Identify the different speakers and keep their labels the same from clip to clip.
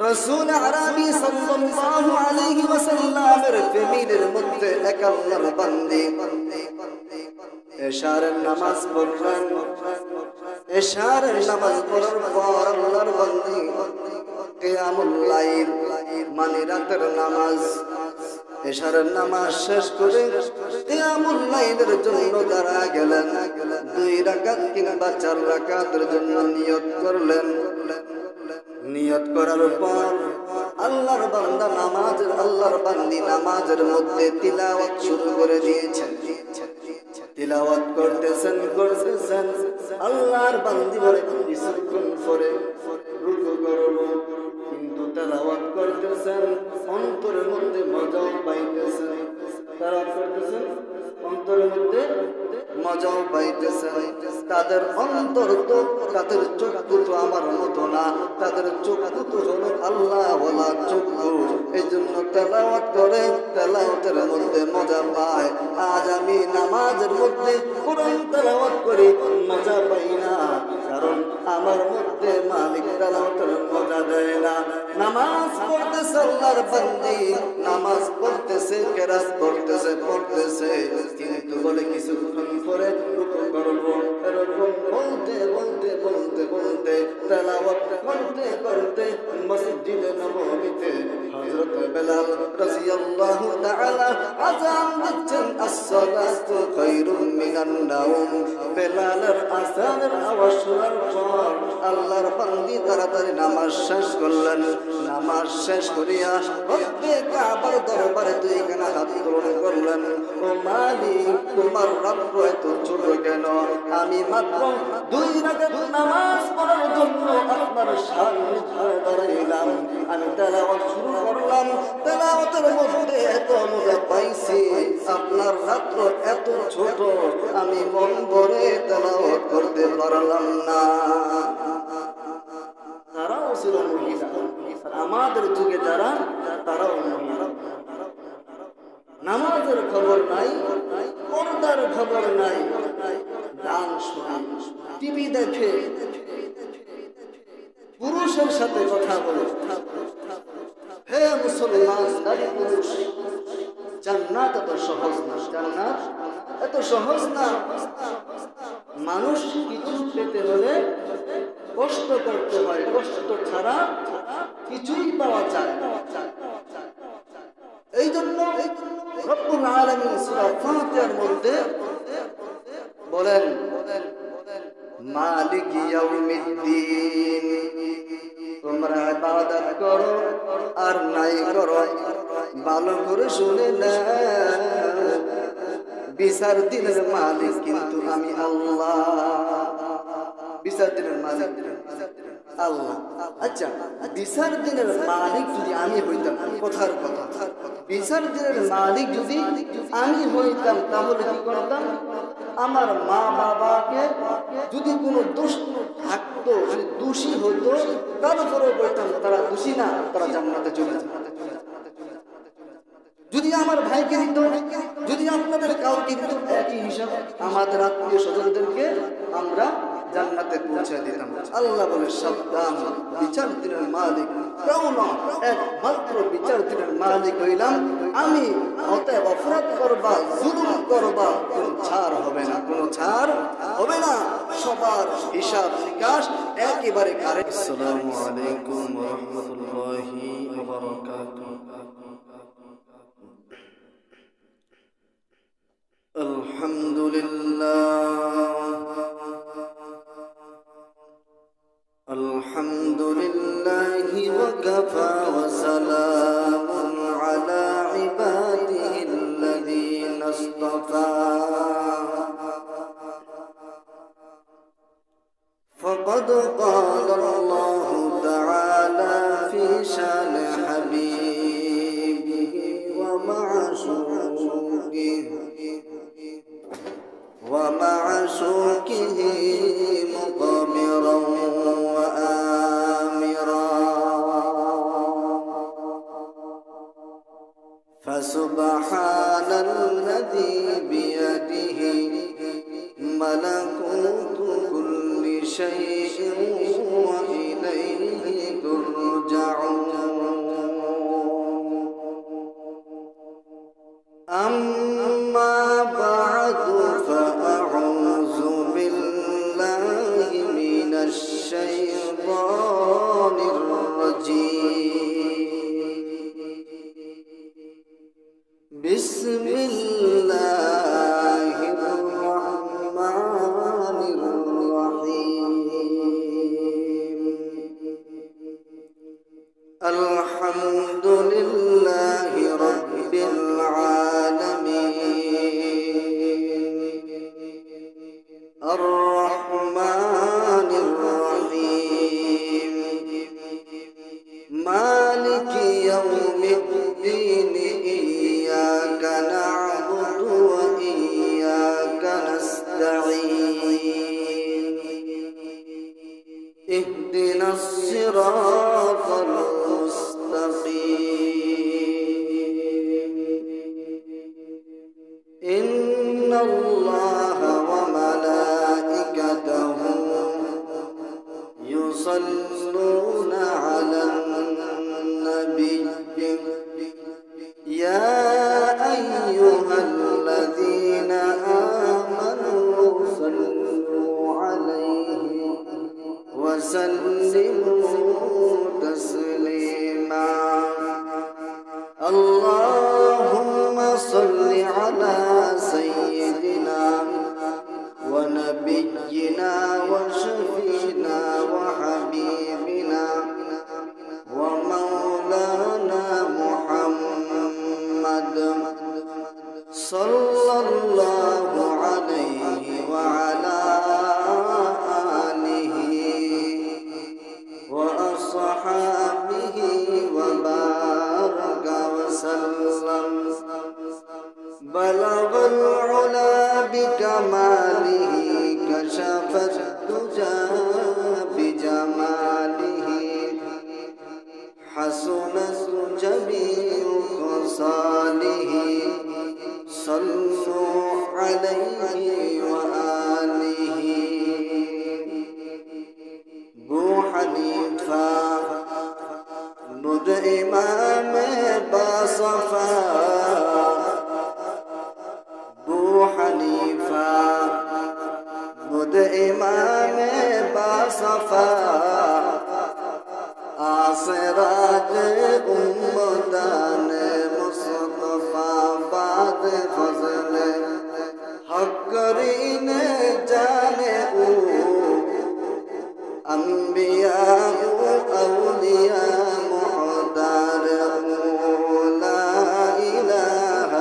Speaker 1: রাসূল আরবি সাল্লাল্লাহু আলাইহি ওয়াসাল্লামের ফ্যামিলির মধ্যে এক আল্লাহর বান্দী এশারের নামাজ পড়লেন। এশারের নামাজ পড়ার পর আল্লাহর বান্দী কিয়ামুল লাইল মানে রাতের নামাজ, এশারের নামাজ শেষ করে কিয়ামুল লাইলের জন্য দাঁড়া গেলেন। 2 রাকাত কিংবা 4 রাকাতের জন্য নিয়ত করলেন। নিয়ত করার পর আল্লাহর বান্দা আল্লাহর বান্দী নামাজের মধ্যে তিলাওয়াত শুরু করে দিয়েছেন। তিলাওয়াত করতেছেন। আল্লাহর বান্দী বলে কিছুক্ষণ পরে রুকু করব, কিন্তু তিলাওয়াত করতেছেন অন্তরের মধ্যে মজাও পাইতেছেন। তিলাওয়াত করতেছেন অন্তরের মধ্যে মজাও পাইতেছেন। তাদের অন্তর তো, তাদের চক্ষু তো আমার মতো না, তাদের চক্ষু তো হলো আল্লাহ ওয়ালা চক্ষু। এই জন্য তেলাওয়াত করে, তেলাওয়াতের মধ্যে মজা পায়। আজ আমি নামাজের মধ্যে কোরআন তেলাওয়াত করি, মজা পাই না, কারণ আমার মধ্যে মালিক তেলাওয়াতের মজা দেয় না। নামাজ পড়তেছে আল্লাহর বান্দী, নামাজ পড়তেছে, কেরাত পড়তেছে, কিন্তু বলে কিছুক্ষণ পরে রুকু করব। এরকম বলতে তেলাওয়াত করতে মসজিদে নববীতে হযরত বেলাল রাদিয়াল্লাহু তাআলা আযান দিচ্ছেন, আসসালাতু খায়রুম মিনান নাওম। বেলালের আযানের আওয়াজ শোনার পর আল্লাহর বান্দী তাড়াতাড়ি নামাজ শেষ করলেন। নামাজ শেষ করিয়া রব্বে কাবার দরবারে 2 খানা হাত তোলন করলেন। ও মালিক, তোমার রব এত ছোট কেন? আমি মাত্র 2 রাকাত নামাজ পড়ার জন্য আপনার সামনে দাঁড়াইলাম। আমি তেলাওয়াত শুরু করলাম, তেলাওয়াতের মধ্যে এত মজা পাইছি, আপনার রাত্র এত ছোট, আমি মন ভরে তেলাওয়াত করতে পারলাম না। তারাও ছিল মহিলা, আমাদের যুগে যারা, তারাও মহিলা। নামাজের খবর নাই, পর্দার খবর নাই, গান শোনে, টিভি দেখে, পুরুষের সাথে কথা বলে। হে মুসলমান নারী পুরুষ, জান্নাত এত সহজ না, জান্নাত এত সহজ না। মানুষ কিছু পেতে হলে কষ্ট করতে হয়, কষ্ট ছাড়া কিছুই পাওয়া যায় না। এই জন্য রব্বুল আলামিন সূরা ফাতিহার মধ্যে বলেন, মালিক ইয়াউমিদ্দিন, তোমরা ইবাদত করো আর নাই করো, ভালো করে শুনে না, বিচার দিনের মালিক কিন্তু আমি আল্লাহ। বিচার দিনের মালিক আল্লাহ। আচ্ছা, বিচার দিনের মালিক যদি আমি হইতাম, কথার কথা, বিচার দিনের মালিক যদি আমি হইতাম, তাহলে কি করতাম? আমার মা বাবাকে যদি কোনো দোষ থাকতো, দোষী হইতো, তারপরেও বলতাম তারা দোষী না, তারা জান্নাতে চলে যাবে। যদি আমার ভাইকে দিত, যদি আপনাদের কাউকে দিত, একই হিসাব আমাদের আত্মীয় স্বজনদেরকে আমরা জান্নাতে পৌঁছে দিতাম। আল্লাহ বলে, সাবধান, বিচার দিনের মালিক কেউ না, একমাত্র বিচার দিনের মালিক হইলাম আমি। অতএব অপরাধ করবা, জুলুম করবা, কোনো ছাড় হবে না, কোনো ছাড় হবে না। সবার হিসাব নিকাশ একেবারে কারেক্ট। আসসালামু আলাইকুম ওয়া রাহমাতুল্লাহি ওয়া বারাকাতুহু। আলহামদুলিল্লাহি ওয়া কাফা ওয়া সালামুন আলা ইবাদিহিল্লাযীনা ইসতাফা। فقد قال الله تعالى في شان حبيبه ومعشوقه مقامرا وآمرا. فسبحان الذي بيده ملكوت كل شيء وإليه ترجعون. الحمد لله رب العالمين الرحمن الرحيم مالك يوم الدين إياك نعبد وإياك نستعين اهدنا الصراط المستقيم إن الله وملائكته يصلون على النبي يا أيها الذين آمنوا صلوا عليه وسلموا تسليما اللهم صل على سيدنا ونبينا وشفينا وحبيبنا ومولانا محمد صلى الله عليه وعلى آله وأصحابه وبارك وسلم بلغ العلا بكماله كشف الدجى بجماله حسنت جميع خصاله صلوا عليه وآله بو حنیفہ بدھ امام باصفا بو حنیفہ بدھ امام باصفا آسراج امدان مصطفیٰ بعد فضل حق کرین جانے انبیاء اولیاء محتار لا الہ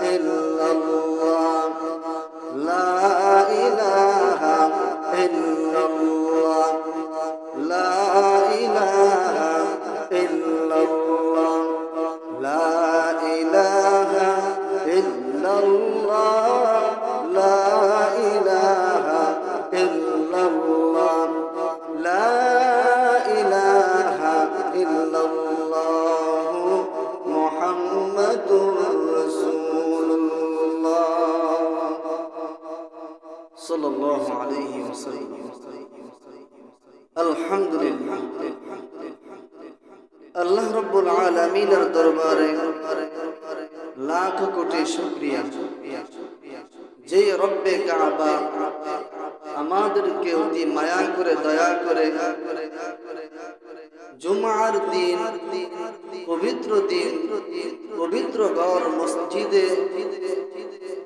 Speaker 1: الا اللہ لا الہ الا اللہ لا الہ الا اللہ لا الہ الا اللہ لا الہ الا اللہ لا إله إلا الله محمد رسول الله صلى الله عليه وسلم الحمد لله আল্লাহ রব্বুল আলামিনের দরবারে লাখ কোটি শুকরিয়া যে রব্বে কাবা আমাদেরকে অতি মায়া করে দয়া করে জুমার দিন পবিত্র ঘর মসজিদে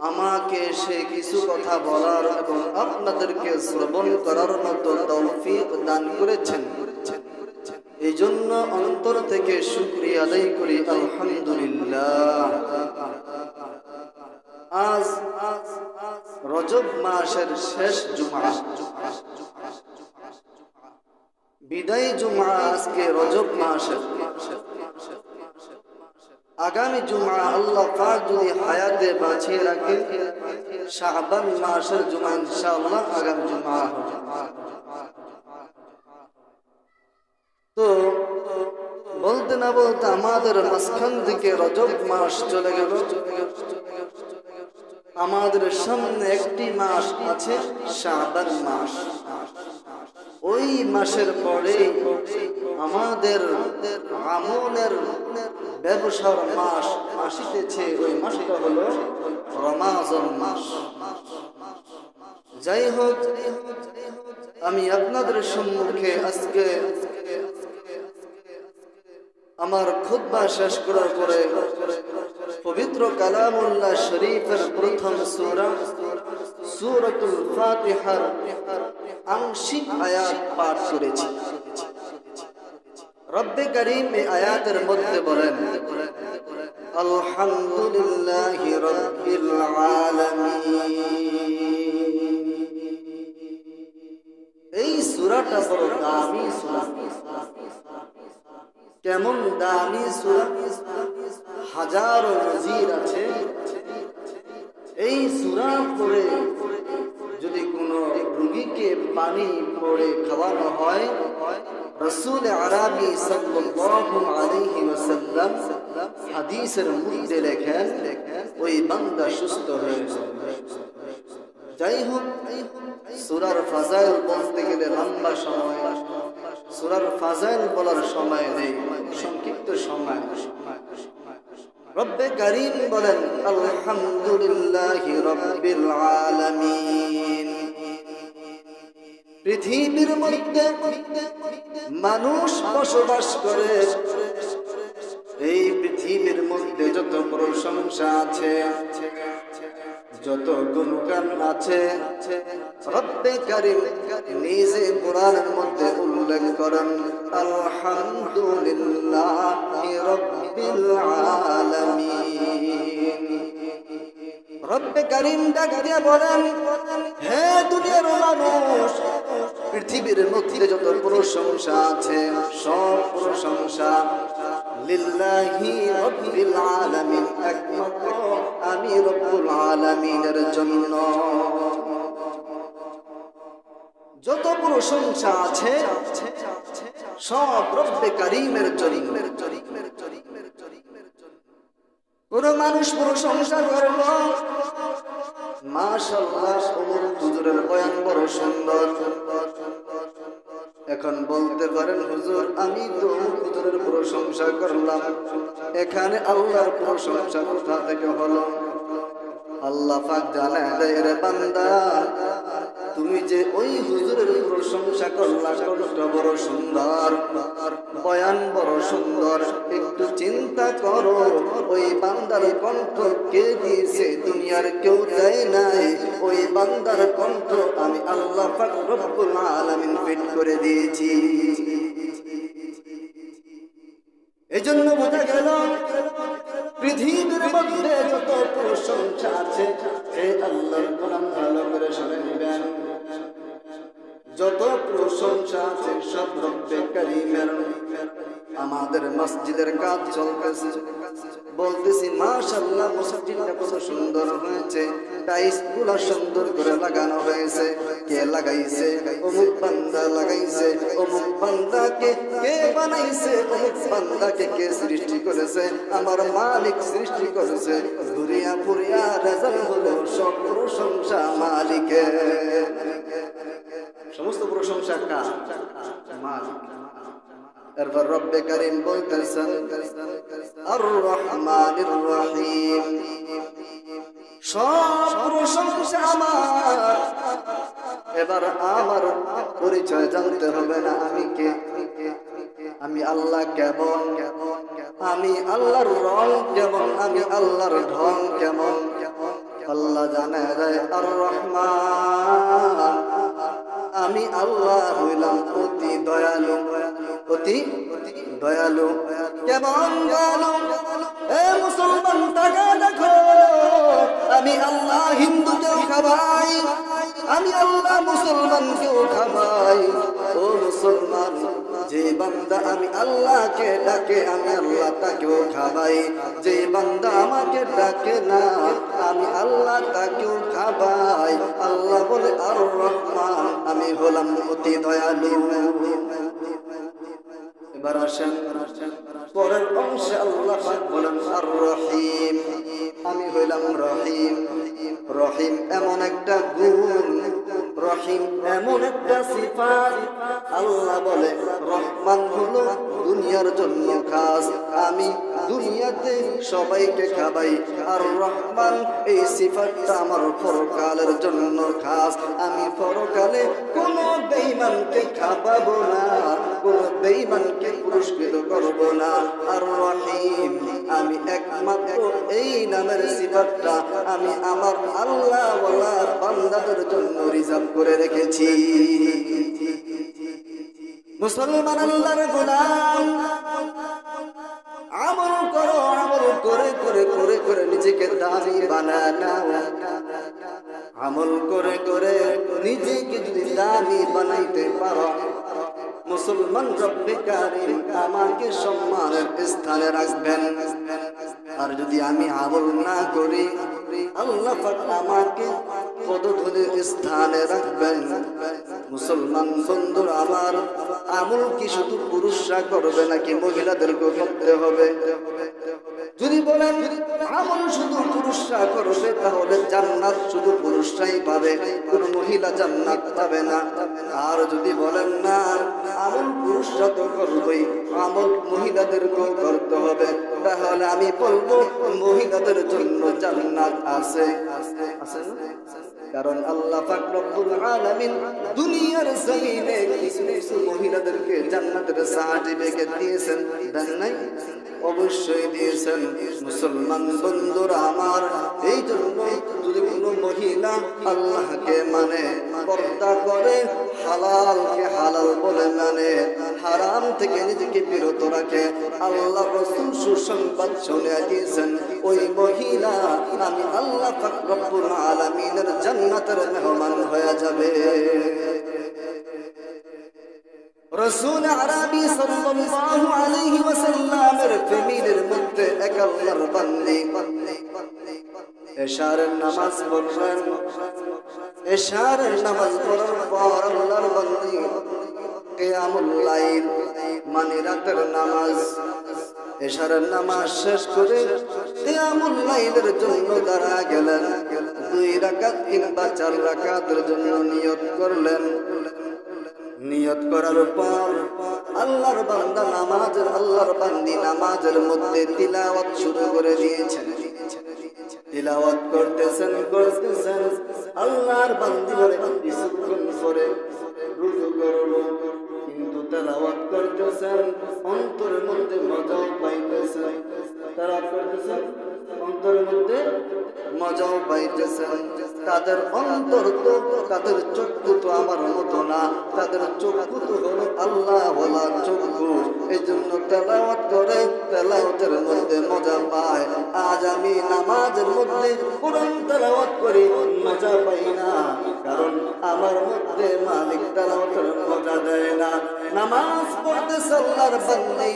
Speaker 1: আমাকে সে কিছু কথা বলার এবং আপনাদেরকে শ্রবণ করার মতো তৌফিক দান করেছেন এই জন্য অন্তর থেকে শুকরিয়া আদায় করি আলহামদুলিল্লাহ আজ রজব মাসের শেষ জুমা বিদায়ী জুমা আজকে রজব মাসের আগামী জুমা আল্লাহ পাক যদি হায়াতে বাঁচিয়ে রাখে শাবান মাসের জুমা ইনশাআল্লাহ আগামী জুমা তো বলতে না বলতে আমাদের মাঝখান থেকে রজব মাস চলে গেল আমাদের সামনে একটি মাস আছে শাবান মাস ওই মাসের পরে আমাদের আমলের ব্যবসার মাস আসিতেছে ওই মাসটা হলো রমাজান মাস যাই হোক আমি আপনাদের সম্মুখে আজকে আমার খুতবা শেষ করার পরে পবিত্র কালামুল্লাহ শরীফের প্রথম সূরা সূরাতুল ফাতিহার আংশিক আয়াত পাঠ করেছি। রব্বে কারীম এই আয়াতের মধ্যে বলেন আলহামদুলিল্লাহি রাব্বিল আলামিন। এই সূরাটা বড় দামি সূরা। কেমন দামি সূরা, হাজারো নজির আছে। এই সূরা পড়ে যদি কোনো রোগীকে পানি পড়ে খাওয়ানো হয়, রাসূল আরবি সাল্লাল্লাহু আলাইহি ওয়াসাল্লাম হাদিসের মধ্যে লেখেন ওই বান্দা সুস্থ হয়ে যাবে। যাই হোক, সূরার ফাজাইল বলতে গেলে লম্বা সময়, সূরার ফাজাইল বলার সময় নেই, সংক্ষিপ্ত সময়। রব্বে কারীম বলেন আলহামদুলিল্লাহি রাব্বিল আলামিন। পৃথিবীর মধ্যে মানুষ বসবাস করে, এই পৃথিবীর মধ্যে যত প্রশংসা আছে, যত গুণগান আছে, রব্বে কারীম নিজে কোরআনের মধ্যে উল্লেখ করেন আলহামদুলিল্লাহি রাব্বিল আলামিন। রব্বে কারীম ডাক দিয়ে বলেন, হে দুনিয়ার মানুষ, পৃথিবীর মধ্যে যত প্রশংসা আছে সব প্রশংসা লিল্লাহি রাব্বিল আলামিন, একমাত্র আমি রব্বুল আলামিনের জন্য। যত প্রশংসা আছে সব রব্বে কারীমের জন্য। কোন মানুষ প্রশংসা করল, মাশাআল্লাহ হুজুরের বয়ান বড় সুন্দর। এখন বলতে পারেন হুজুর আমি তো হুজুরের প্রশংসা করলাম, এখানে আল্লাহর প্রশংসা কোথা থেকে হলো? আল্লাহ পাক জানায় দেয়, রে বান্দা, তুমি যে ওই হুজুরের প্রশংসা করলা, কণ্ঠটা বড় সুন্দর, বয়ান বড় সুন্দর, একটু চিন্তা করো ওই বান্দার কণ্ঠ কে দিয়েছে? দুনিয়ার কেউ দেয় নাই। ওই বান্দার কণ্ঠ আমি আল্লাহ পাক রব্বুল আলামিন ফিট করে দিয়েছি। এজন্য বোঝা গেল পৃথিবীর মধ্যে যত প্রশংসা আছে, হে আল্লাহর গোলাম ভালো করে শুনে নিবেন, যত প্রশংসা আছে সব রব্বে কারীমের। আমাদের মসজিদের কাজ চলতেছে, বলতেছি মাশাআল্লাহ মসজিদটা কত সুন্দর হয়েছে, টাইলস গুলা সুন্দর করে লাগানো হয়েছে। কে লাগাইছে? অমুক বান্দা লাগাইছে। অমুক বান্দাকে কে বানাইছে? অমুক বান্দাকে কে সৃষ্টি করেছে? আমার মালিক সৃষ্টি করেছে। ঘুরিয়া ফুরিয়া রেজাল্ট হলো সব প্রশংসা মালিকের। সমস্ত প্রশংসা কার? মালিক। এরপর রব্বে কারীম বলতেছেন আর রহমানির রহিম, সব প্রশংসা আমার। এবার আমার পরিচয় জানতে হবে না, আমি কে? আমি আল্লাহ কেমন? আমি আল্লাহর রং কেমন? আমি আল্লাহর ঢং কেমন? আল্লাহ জানা যায় আর রহমান, আমি আল্লাহ হইলাম অতি দয়ালু। অতি দয়ালু। কেমন দয়ালু? এ মুসলমান তাকে দেখো, আমি আল্লাহ হিন্দুকেও খাবাই, আমি আল্লাহ মুসলমানকেও খাবাই। ও মুসলমান, যে বান্দা আমি আল্লাহকে ডাকে আমি আল্লাহ তাকেও খাবাই, যে বান্দা আমাকে ডাকে না আমি আল্লাহ তাকেও খাবাই। আল্লাহ বলে আর রহমান, আমি হলাম অতি দয়ালু। এবার আসেন পরের অংশে আল্লাহ পাক বলেন আর রহিম, আমি হইলাম রহিম। রহিম এমন একটা গুণ, রহিম এমন একটা সিফাত। আল্লাহ বলে রহমান হলো দুনিয়ার জন্য খাস, আমি দুনিয়াতে সবাইকে খাবাই। আর রহমান এই সিফাতটা আমার পরকালের জন্য খাস, আমি পরকালে কোন বেঈমানকে খাওয়াবো না, কোন বেঈমানকে পুরস্কৃত করব না। আর রহিম, আমি একমাত্র এই নামের সিফাতটা আমি আমার আল্লাহ ওয়ালা বান্দাদের জন্য রিজার্ভ করে রেখেছি। মুসলমান আল্লাহর গোলাম, আমল করো, আমল করে করে করে করে নিজেকে দামি বানানা, আমল করে করে নিজেকে যদি দামি বানাইতে পারো, মুসলমান রব্বে কারীম আমাকে সম্মানের স্থানে রাখবেন। আর যদি আমি আমল না করি, আল্লাহ পাক আমাকে পদধূলির স্থানে রাখবেন। মুসলমান বন্ধুরা আমার, আমল কি শুধু পুরুষরা করবে নাকি মহিলাদেরকেও করতে হবে? যদি বলেন আমল শুধু পুরুষরা করবে, তাহলে জান্নাত শুধু পুরুষরাই পাবে, কোন মহিলা জান্নাত পাবে না। আর যদি বলেন না আমল পুরুষরা তো করবেই, আমল মহিলাদেরকেও করতে হবে, তাহলে আমি বলবো মহিলাদের জন্য জান্নাত আছে, আছে না? কারণ আল্লাহ পাক রব্বুল আলামিন দুনিয়ার জমিনে কিছু কিছু মহিলাদেরকে জান্নাতের সার্টিফিকেট দিয়েছেন, দেন নাই? অবশ্যই দিয়েছেন। মুসলমান বন্ধুরা আমার, এই জন্য যদি কোনো মহিলা আল্লাহকে মানে, পর্দা করে, হালালকে হালাল বলে মানে, হারাম থেকে নিজেকে বিরত রাখে, আল্লাহ রাসূল সুসংবাদ শুনিয়ে দিয়েছেন, ওই মহিলা আমি আল্লাহ পাক রব্বুল আলামিনের জান্নাতের মেহমান হয়ে যাবে। রাসূল আরবি সাল্লাল্লাহু আলাইহি ওয়াসাল্লামের ফ্যামিলির মধ্যে এক আল্লাহর বান্দী এশারের নামাজ পড়লেন। এশারের নামাজ পড়ার পর আল্লাহর বান্দী কিয়ামুল লাইল মানে রাতের নামাজ, এশারের নামাজ শেষ করে কিয়ামুল লাইলের জন্য দাঁড়া গেলেন। 2 রাকাত কিংবা 4 রাকাতের জন্য নিয়ত করলেন। নিয়ত করার পর আল্লাহর বান্দা নামাজের, আল্লাহর বান্দি নামাজের মধ্যে তিলাওয়াত শুরু করে দিয়েছেন। তিলাওয়াত করতেছেন করতেছেন, আল্লাহর বান্দি বলে কিছুক্ষণ পরে রুকু করব, কিন্তু তেলাওয়াত করতেছেন অন্তরের মধ্যে মজাও পাইতেছেন। তেলাওয়াত করতেছেন অন্তরের মধ্যে মজাও পাইতেছেন। তাদের অন্তর তো, তাদের চক্ষু তো আমার মতো না, তাদের চক্ষু তো হলো আল্লাহ ওয়ালা চক্ষু। এই জন্য তেলাওয়াত করে, তেলাওয়াতের মধ্যে মজা পায়। আজ আমি নামাজের মধ্যে কোরআন তেলাওয়াত করি, মজা পাই না, কারণ আমার মধ্যে মালিক তেলাওয়াতের মজা দেয় না। নামাজ পড়তেছে আল্লাহর বান্দি,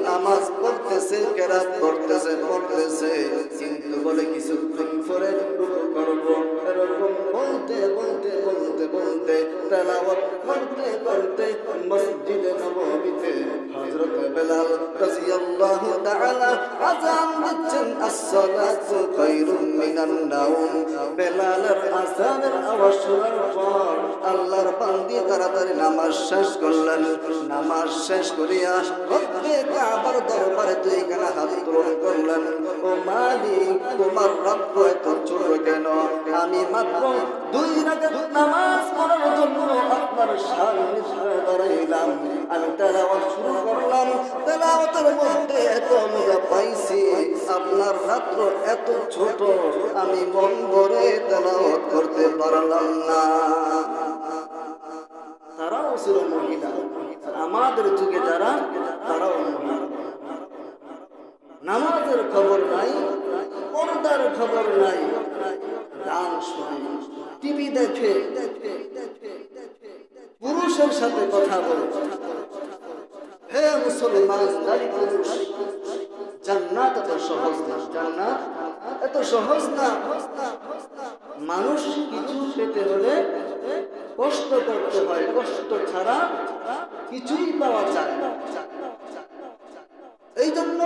Speaker 1: নামাজ পড়তেছে, কেরাত পড়তেছে পড়তেছে, কিন্তু বলে কিছুক্ষণ পরে রুকু করব। এরকম বলতে বলতে বলতে বলতে তেলাওয়াত করতে করতে মসজিদে নববীতে হযরত বেলাল রাদিয়াল্লাহু তাআলা আযান দিচ্ছেন, আসসালাতু খায়রুম মিনান নাওম। বেলালের আযানের আওয়াজ শোনার পর আল্লাহর বান্দি তাড়াতাড়ি নামাজ শেষ করলেন। নামাজ শেষ করিয়া রব্বে কাবার দরবারে 2 খানা হাত তোলন করলেন। ও মালিক, তোমার রব্ব এত ছোট কেন? আমি মাত্র 2 রাকাত নামাজ পড়ার জন্য আপনার সামনে দাঁড়াইলাম, আমি তেলাওয়াত শুরু করলাম। তেলাওয়াতের মধ্যে এত মজা পাইছি, আপনার রাত্র এত ছোট, আমি মন ভরে তেলাওয়াত করতে পারলাম না। তারাও ছিল মহিলা, আমাদের যুগে যারা, তারাও মহিলা। নামাজের খবর নাই, পর্দার খবর নাই, গান শোনে, টিভি দেখে, পুরুষের সাথে কথা বলে। হে মুসলমান নারী পুরুষ, জান্নাত এত সহজ না, জান্নাত এত সহজ না। মানুষ কিছু পেতে হলে কষ্ট করতে হয়, কষ্ট ছাড়া কিছুই পাওয়া যায় না। এই জন্য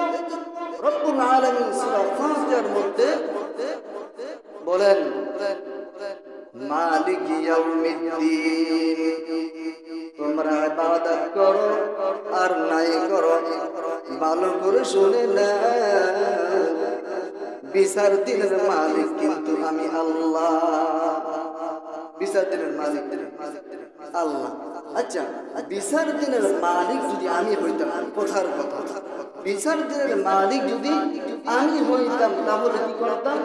Speaker 1: রব্বুল আলামিন সূরা ফাতিহার মধ্যে বলেন, মালিক ইয়াউমিদ্দিন, তোমরা ইবাদত করো আর নাই করো, ভালো করে শুনে না, বিচার দিনের মালিক কিন্তু আমি আল্লাহ। বিচার দিনের মালিক আল্লাহ। আচ্ছা, বিচার দিনের মালিক যদি আমি হইতাম, কথার কথা, বিচার দিনের মালিক যদি আমি হইতাম তাহলে কি করতাম?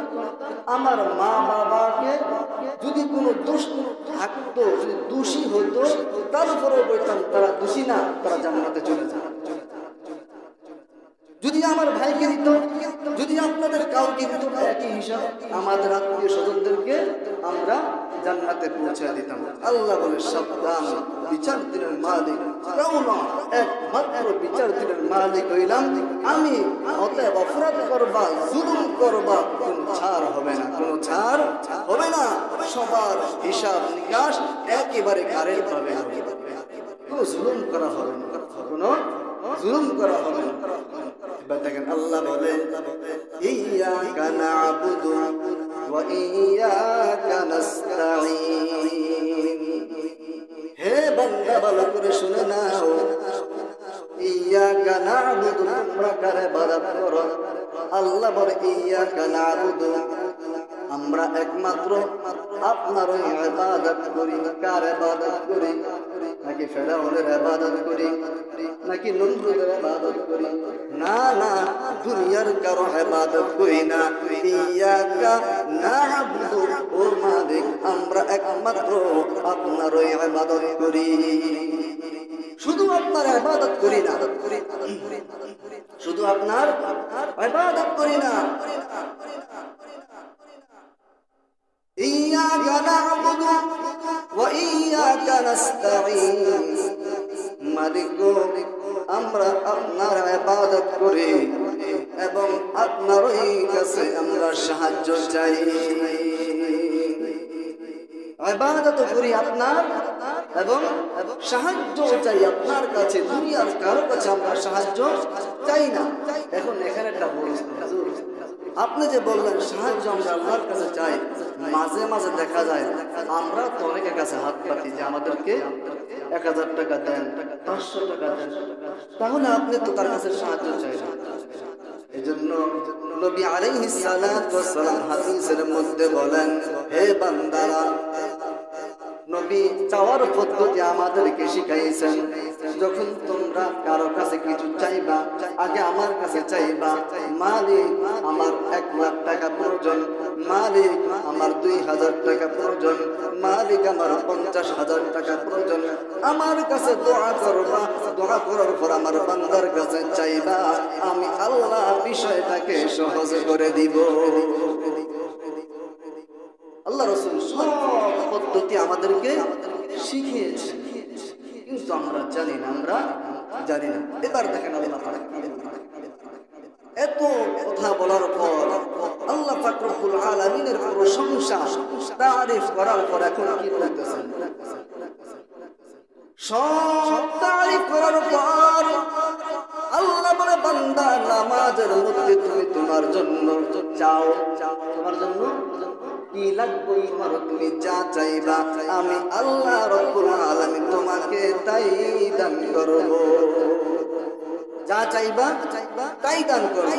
Speaker 1: আমার মা বাবাকে যদি কোনো দোষ থাকতো, যদি দোষী হতো, তারপরেও বলতাম তারা দোষী না, তারা জান্নাতে চলে যায়। যদি আমার ভাইকে দিত, যদি আপনাদের কাউকে দিত, একই হিসাব আমাদের আত্মীয় স্বজনদেরকে আমরা জান্নাতে পৌঁছে দিতাম। আল্লাহ বলে সাবধান, বিচার দিনের মালিক একমাত্র বিচার দিনের মালিক হইলাম আমি। অতএব অপরাধ করবা, জুলুম করবা, কোন ছাড় হবে না, কোন ছাড় হবে না। সবার হিসাব নিকাশ একেবারে কারেন্ট ভাবে হবে, কোনো জুলুম করা হবে না, কোনো জুলুম করা হবে না। দেখেন আল্লাহ বলে ইয়্যাকা না'বুদু ওয়া ইয়্যাকা নাস্তাঈন। হে বান্দা ভালো করে শুনে নাও, ইয়্যাকা না'বুদু, তোমরা কার ইবাদত করো? আল্লাহ বলে ইয়্যাকা না'বুদু, আমরা একমাত্র আপনারই ইবাদত করি। কার ইবাদত করি? নাকি ফেরাউনের ইবাদত করি, নাকি নমরুদের ইবাদত করি? না না, দুনিয়ার কারো ইবাদত করি না। ইয়্যাকা না'বুদু, ও মালিক আমরা একমাত্র আপনারই ইবাদত করি, শুধু আপনার ইবাদত করি না, শুধু আপনার ইবাদত করি না। ইয়্যাকা না'বুদু ওয়া ইয়্যাকা নাস্তাঈন। মালিক গো, আমরা আপনার ইবাদত করি এবং আপনারই কাছে আমরা সাহায্য চাই। ইবাদত করি আপনার এবং সাহায্য চাই আপনার কাছে, দুনিয়ার কারো কাছে আমরা সাহায্য চাই না। এখন এখানে একটা বলছি, আপনি যে বললেন সাহায্য আমরা আল্লাহর কাছে চাই, মাঝে মাঝে দেখা যায় আমরা তো অনেকের কাছে হাত পাতি যে আমাদেরকে 1000 টাকা দেন, 500 টাকা দেন, তাহলে আপনি তো তার কাছে সাহায্য চাইলেন। এজন্য নবী আলাইহিস সালাতু ওয়াস সালাম হাদিসের মধ্যে বলেন, হে বান্দারা, নবী চাওয়ার পদ্ধতি আমাদেরকে শিখাইছেন। যখন তোমরা কারো কাছে কিছু চাইবা, আগে আমার কাছে চাইবা, মালিক আমার 1 লাখ টাকা প্রয়োজন, মালিক আমার 2000 টাকা প্রয়োজন, মালিক আমার 50,000 টাকা প্রয়োজন। আমার কাছে দোয়া করবা, দোয়া করার পর আমার বান্দার কাছে চাইবা, আমি আল্লাহ বিষয়টাকে সহজ করে দিব। আল্লাহ রাসূল সব পদ্ধতি আমাদেরকে শিখিয়েছেন, কিন্তু আমরা জানি না, আমরা জানি না। এবার দেখেন আল্লাহ পাক এত কথা বলার পর আল্লাহ পাক রব্বুল আলামিনের প্রশংসা তারিফ করার পর এখন কি বলতেছেন? সব তারিফ করার পর আল্লাহ বলে, বান্দা নামাজের মধ্যে তুমি তোমার জন্য চাও, তোমার জন্য কি লাগবে, তোমার তুমি যা চাইবা আমি আল্লাহ রব্বুল আলামিন তোমাকে তাই দান করব। যা চাইবা তাই দান করব।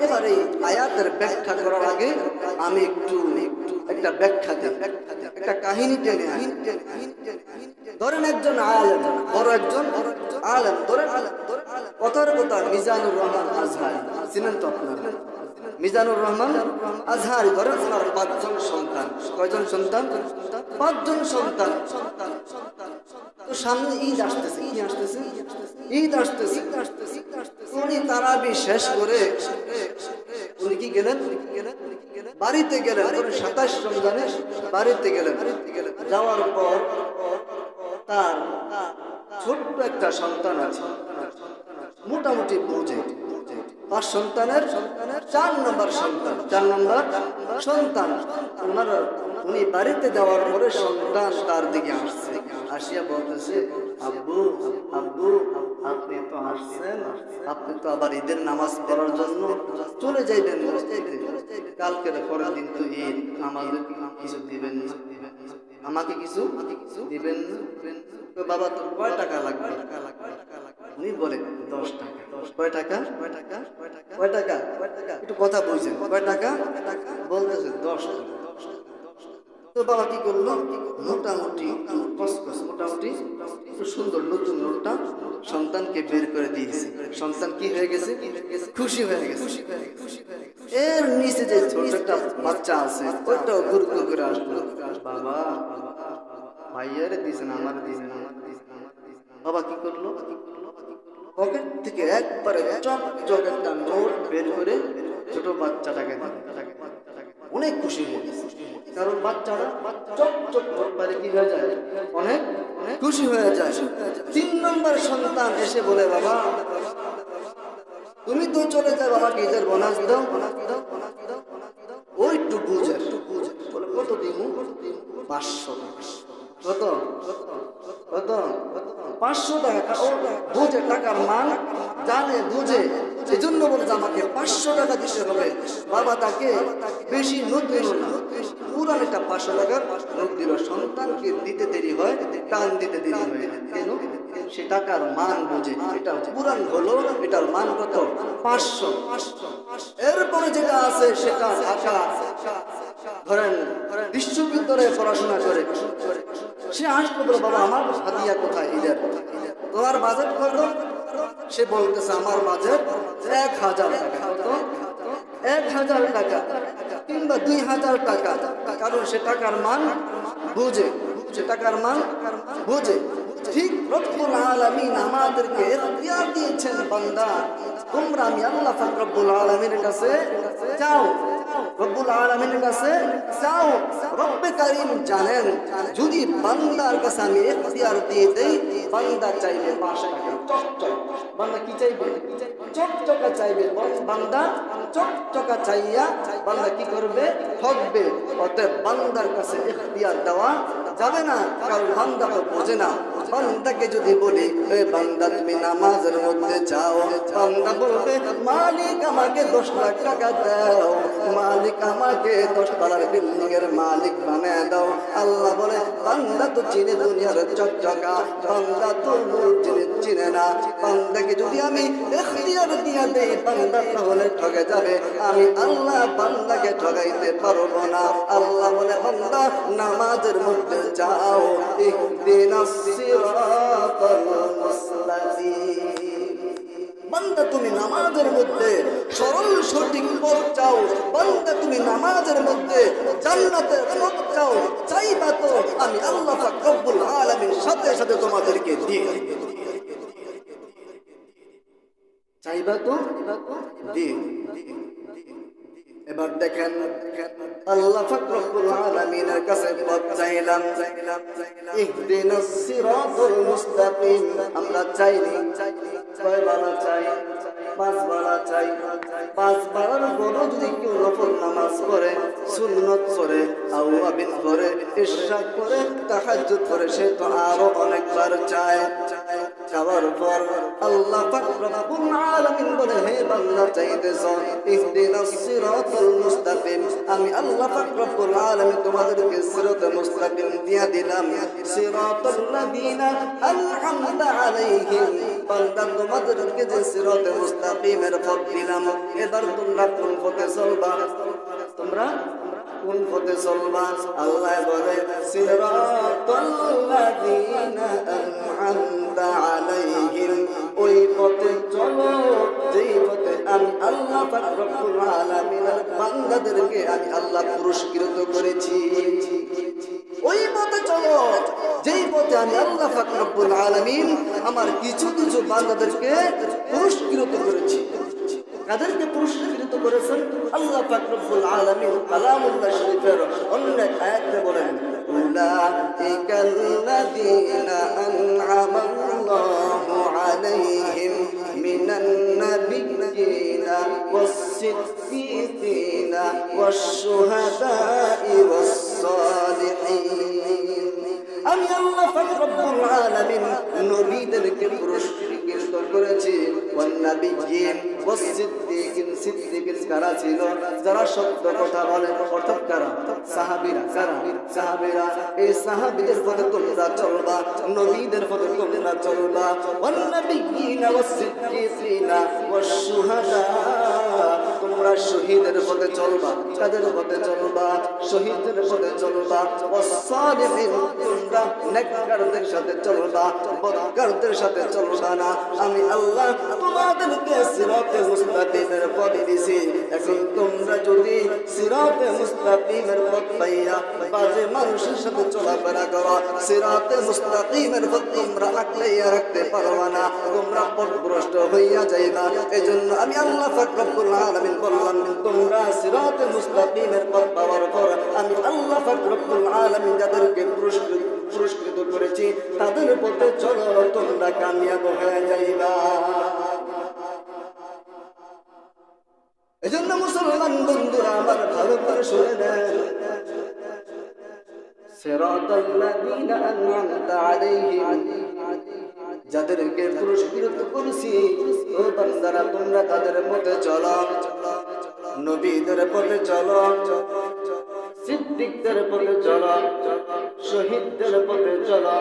Speaker 1: এবার এই আয়াতের ব্যাখ্যা করার আগে আমি একটা ব্যাখ্যা দিই, একটা কাহিনী টেনে আনি। ধরেন একজন আলেম, বড় একজন আলেম, ধরেন কথার কথা মিজানুর রহমান আজহারি, চিনেন তো আপনারা? মিজানুর রহমান আজহারি, ধরেন ওনার 5 জন সন্তান। কয়জন সন্তান? 5 জন সন্তান। তো সামনে ঈদ আসতেছে, কি আসতেছে? ঈদ আসতেছে। উনি তারাবি শেষ করে উনি কি গেলেন? বাড়িতে গেলেন। 27 রমজানে বাড়িতে গেলেন। যাওয়ার পর তার ছোট্ট একটা সন্তান আছে, মোটামুটি বুঝে। 5 সন্তানের 4 নম্বর সন্তান, 4 নম্বর সন্তান। উনি বাড়িতে যাওয়ার পরে সন্তান তার দিকে আসছে, আসিয়া বলতেছে, আব্বু আব্বু আপনি তো আসছেন, আপনি তো আবার ঈদের নামাজ পড়ার জন্য চলে যাইবেন মসজিদে, কালকের পরের দিন তো ঈদ, আমাদের কিছু দিবেন না, আমাকে কিছু দিবেন না? বাবা তোর কয় টাকা লাগবে? উনি বলে 10 টাকা। কয় টাকা? কয় টাকা? একটু কথা বলছেন, কয় টাকা? বলতেছে 10 টাকা। তো বাবা কি করলো, মোটামুটি মোটামুটি একটু সুন্দর নতুন নোটটা সন্তানকে বের করে দিয়েছে। সন্তান কি হয়ে গেছে, খুশি হয়ে গেছে। এর নিচে যে ছোট একটা বাচ্চা আছে ওইটাও গুরুগুরু করে আসলো, বাবা ভাইয়ারে দিয়েছেন, আমার দিয়েছেন। বাবা কি করলো, পকেট থেকে একবারে চকচক একটা নোট বের করে ছোট বাচ্চাটাকে অনেক খুশি হয়ে গেছে। কারণ বাচ্চারা চকচক নোট পারে কি হয়ে যায়, অনেক খুশি হয়ে যায়। 3 নম্বর সন্তান এসে বলে, বাবা তুমি তো চলে যাও, আমাকে ঈদের বোনাস দাও। ওই একটু বুঝে বলে, কত দিব, 500 টাকা। কত কত 500 টাকা। ও বুঝে টাকার মান, জানে বুঝে, সেজন্য বলে আমাকে 500 টাকা দিতে হবে। বাবা তাকে বেশি নোট দিল না, পুরান একটা 500 টাকার নোট দিল। সন্তানকে দিতে দেরি হয়, টান দিতে দেরি হয় কেন, সে টাকার মান বুঝে। এটা পুরান হলো, এটার মান কত, 500। এরপরে যেটা আছে সেটা ঢাকা ধরেন বিশ্ববিদ্যালয়ে পড়াশোনা করে, সে আসতে বলে, বাবা আমার হাতিয়া কোথায় ঈদের, তোমার বাজেট কত? সে বলতেছে আমার বাজেট 1000 টাকা। কত, 1000 টাকা কিংবা 2000 টাকা। কারণ সে টাকার মান বুঝে, সে টাকার মান বুঝে। ঠিক রব্বুল আলামিন আমাদেরকে ইখতিয়ার দিয়েছেন, বান্দা তোমরা আমি আল্লাহ পাক রব্বুল আলামিনের কাছে যাও, রব্বুল আলামিনের কাছে যাও। রব্বে কারীম জানেন, যদি বান্দার কাছে আমি ইখতিয়ার দিয়ে দেই, বান্দা চাইবে 5 টাকা চকচক, বান্দা কি চাইবে, চকচকা চাইবে। বান্দা চকচকা চাইয়া বান্দা কি করবে, ঠকবে। অতএব বান্দার কাছে ইখতিয়ার দেওয়া যাবে না, কারণ বান্দা তো বোঝে না। বান্দাকে যদি বলি, এ বান্দা তুমি নামাজের মধ্যে যাও, বান্দা বলবে মালিক আমাকে 10 লাখ টাকা দাও, মালিক আমাকে 10 তলার বিল্ডিং এর মালিক বানায় দাও। আল্লাহ বলে বান্দা তো চিনে দুনিয়ার চকচকা, বান্দা তো চিনে না। বান্দাকে যদি আমি ইখতিয়ার দিয়ে দেই, বান্দা তাহলে ঠকে যাবে। আমি আল্লাহ বান্দাকে ঠকাইতে পারবো না। আল্লাহ বলে বান্দা নামাজের মধ্যে যাও, ইহদিনাস সিরাতাল মুস্তাকিম। বান্দা তুমি নামাজের মধ্যে সরল সঠিক পথ চাও, বান্দা তুমি নামাজের মধ্যে জান্নাতের পথ চাও, চাইবা তো আমি আল্লাহ পাক রব্বুল আলামিন সাথে সাথে তোমাদেরকে দিয়ে চাইবা তো দিয়ে। এবার দেখেন আল্লাহ পাক রব্বুল আলামিনের কাছে পথ চাইলাম, ইহদিনাস সিরাতাল মুস্তাকিম। আমরা চাইনি, কয় বেলা চাই, 5 বেলা চাই। 5 বেলার পরও যদি কেউ নফল নামাজ পড়ে, সুন্নত পড়ে, আওয়াবিন পড়ে, ইশরা করে, তাহাজ্জুদ করে, সে তো আরো অনেকবার চায়। চাওয়ার পর আল্লাহ পাক রব্বুল আলামিন বলে, হে বান্দা চাইতেছ ইহদিনাস সিরাতাল মুস্তাকিম, আমি আল্লাহ পাক রব্বুল আলামিন তোমাদেরকে সিরাতাল মুস্তাকিম দিয়া দিলাম। সিরাতাল লাযিনা আন'আমতা আলাইহিম, বান্দা তোমাদেরকে যে সিরাতাল মুস্তাকিমের পথ দিলাম, এবার তোমরা কোন পথে চলবা, তোমরা কোন পথে চলবা? আল্লাহ বলে সিরাতাল লাযিনা আন'আমতা আলাইহিম, ওই পথে চলো যেই পথে আমি আল্লাহ পাক রব্বুল আলামিনের বান্দাদেরকে আমি আল্লাহ পুরস্কৃত করেছি। ওই পথে চলো যেই পথে আমি আল্লাহ পাক রব্বুল আলামিন আমার কিছু কিছু বান্দাদেরকে পুরস্কৃত করেছি। কাদেরকে পুরস্কৃত করেছেন? আল্লাহ পাক রব্বুল আলামিন কালামুল্লাহ শরীফের অন্য আয়াতে বলেন, উলাইকাল্লাযীনা আন'আমাল্লাহু আলাইহিম মিনান নাবিয়্যিনা ওয়াস-সিদ্দীকিনা ওয়াশ-শুহাদা'i ওয়াস-সালিহিন। আমি আল্লাহ পাক রব্বুল আলামিন নবীদেরকে পুরস্কৃত করেছি, ওয়ান নাবিয়্যিন ওয়াস-সিদ্দীকিন। সিদ্দীকিন কারা ছিল? যারা সত্য কথা বলে। অর্থাৎ কারা? সাহাবীরা। কারা? সাহাবীরা। এই সাহাবীদের পথে তোমরা চলবা, নবীদের পথে তোমরা চলবা। ওয়ান নাবিয়্যিনা ওয়াস-সিদ্দীকিনা ওয়াশ-শুহাদা, তোমরা শহীদের পথে চলবা। কাদের পথে চলবা? শহীদের পথে চলবা। ওয়াসসালিহিন, তোমরা নেককারদের সাথে চলবা, বদকারদের সাথে চলবা না। আমি আল্লাহ তোমাদেরকে সিরাতে মুস্তাকিমের পথ দিছি। এখন তোমরা যদি সিরাতে মুস্তাকিমের পথ পাইয়া বাজে মানুষের সাথে চলাফেরা করো, সিরাতে মুস্তাকিমের পথ তোমরা আঁকড়াইয়া রাখতে পারবা না, তোমরা পথভ্রষ্ট হইয়া যাইবা। এজন্য আমি আল্লাহ পাক রব্বুল আলামিন বললাম, তোমরা সিরাতে মুস্তাকিমের পথ পাওয়ার পর আমি আল্লাহ পাক রব্বুল আলামিন যাদেরকে পুরস্কৃত করেছি তাদের পথে চলো, তোমরা কামিয়াব হয়ে যাইবা। এজন্য মুসলমান বন্ধুরা আমার ভালো করে শুনে নেন, সিরাতাল্লাযীনা আন'আমতা আলাইহিম, যাদেরকে পুরস্কৃত করেছি ও বান্দারা তোমরা তাদের পথে চলো, নবীদের পথে চলো, সিদ্দিকদের পথে চলো, শহীদদের পথে চলো।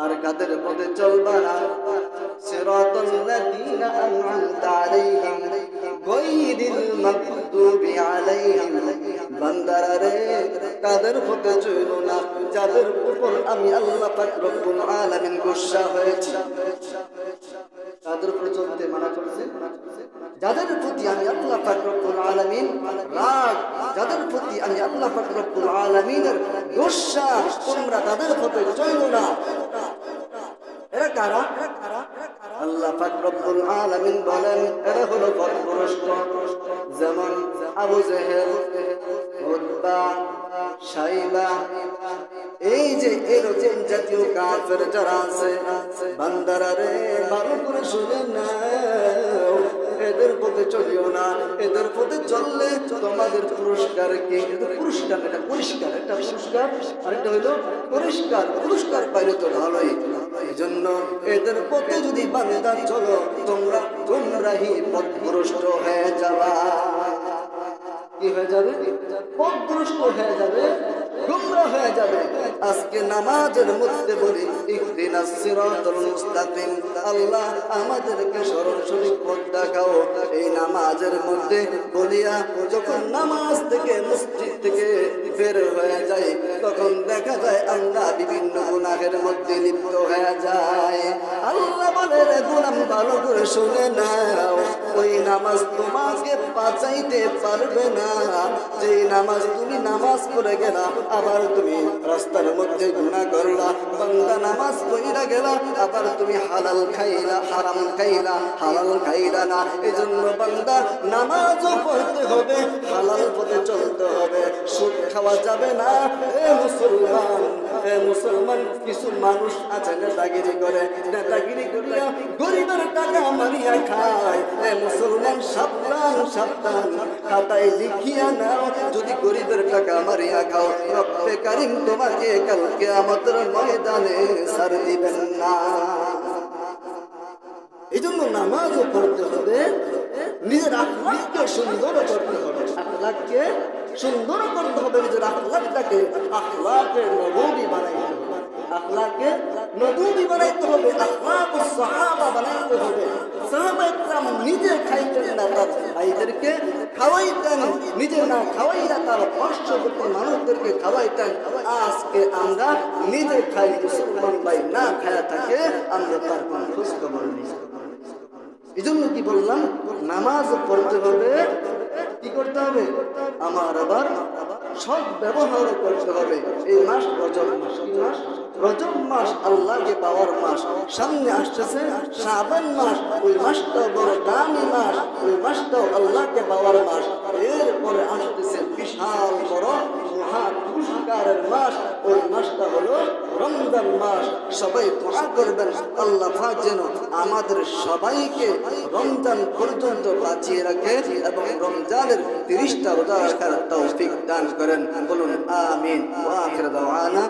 Speaker 1: আর কাদের পথে চলবা না? সিরাতাল্লাযীনা আন'আমতা আলাইহিম গায়রিল মাগদুবি আলাইহিম, বান্দারা রে তাদের পথে চলো না যাদের উপর আমি আল্লাহ পাক রব্বুল আলামিন গোসা হয়েছি। তাদের উপর চলতে মানা করছে, যাদের প্রতি আমি আল্লাহ পাক রব্বুল আলামিন রাগ, যাদের প্রতি আমি আল্লাহ পাক রব্বুল আলামিনের গোসা, তোমরা তাদের পথে চলো না। এরা কারা? আল্লাহ পাক রব্বুল আলামিন বলেন এরা হলো পথভ্রষ্ট, যেমন আবু জেহেল, উতবা, শাইবা, এই যে এরকম জাতীয় কাফের যারা আছে, বান্দারা রে ভালো করে শুনে নাও, এদের পথে চলিও না। এদের পথে চললে তোমাদের পুরস্কার কি? পুরস্কার এটা পরিষ্কার, একটা পুরস্কার আর একটা হইলো পরিষ্কার। পুরস্কার পাইলে তো ভালোই। এই জন্য এদের পথে যদি বান্দা চলো, তোমরা তোমরাই পথভ্রষ্ট হয়ে যাবা। কি হয়ে যাবে? পথভ্রষ্ট হয়ে যাবে, গুমরা হয়ে যাবে। আজকে নামাজের মধ্যে বলি ইহদিনাস সিরাতাল মুস্তাকিম, আল্লাহ আমাদেরকে সরল সঠিক পথ দেখাও। এই নামাজের মধ্যে বলিয়া যখন নামাজ থেকে মসজিদ থেকে বের হয়ে যায়, তখন দেখা যায় আমরা বিভিন্ন গুনাহের মধ্যে লিপ্ত হয়ে যায়। আল্লাহ বলে রে গোলাম ভালো করে শুনে নাও, ওই নামাজ তোমাকে বাঁচাইতে পারবে না। যেই নামাজ তুমি নামাজ পড়ে গেলা, আবার তুমি রাস্তার মধ্যে গুনাহ করলা, বান্দা নামাজ পড়িয়া গেলা, আবার তুমি হালাল খাইলা, হারাম খাইলা, হালাল খাইলা না। এজন্য বান্দা নামাজও পড়তে হবে, হালাল পথে চলতে হবে, সুদ খাওয়া যাবে না। এ মুসলমান, এ মুসলমান, কিছু মানুষ আছে নেতাগিরি করে, নেতাগিরি করিয়া গরিবের টাকা মারিয়া খায়। এ মুসলমান সাবধান, সাবধান, খাতায় লিখিয়া নাও, যদি গরিবের টাকা মারিয়া খাও, রব্বে কারিম তোমাকে কাল কিয়ামতের ময়দানে ছাড় দিবেন না। এই জন্য নামাজও পড়তে হবে, নিজের আখলাককে সুন্দর করতে হবে, আখলাককে সুন্দর করতে হবে, নিজের আখলাকটাকে আখলাকে নবী বানাইতে হবে, আখলাকে নবী বানাইতে হবে, আখলাকুস সাহাবা বানাইতে হবে। সাহাবা ইকরাম নিজে খাইতেন না, তার ভাইদেরকে খাওয়াইতেন, নিজে না খাওয়াইয়া তার পার্শ্ববর্তী মানুষদেরকে খাওয়াইতেন। আজকে আমরা নিজে খাই, মুসলমান ভাই না খায়া থাকে, আমরা তার কোন খোঁজ খবর নেই। এই জন্য কি বললাম, নামাজ পড়তে হবে, কি করতে হবে, আমার আবার সৎ ব্যবহার করতে হবে। এই মাস রজব মাস, কি মাস? রজব মাস, আল্লাহকে পাওয়ার মাস। সামনে আসতেছে শাবান মাস, ওই মাসটাও বড় দামি মাস, ওই মাসটাও আল্লাহকে পাওয়ার মাস। এরপরে আসতেছে বিশাল বড় মহা পুরস্কারের মাস, ওই মাসটা হলো রমজান মাস। সবাই দোয়া করবেন আল্লাহ পাক যেন আমাদের সবাইকে রমজান পর্যন্ত বাঁচিয়ে রাখে এবং রমজানের 30টা রোজা রাখার তৌফিক দান করেন। বলুন আমিন। ওয়া আখিরু দাওয়ানা।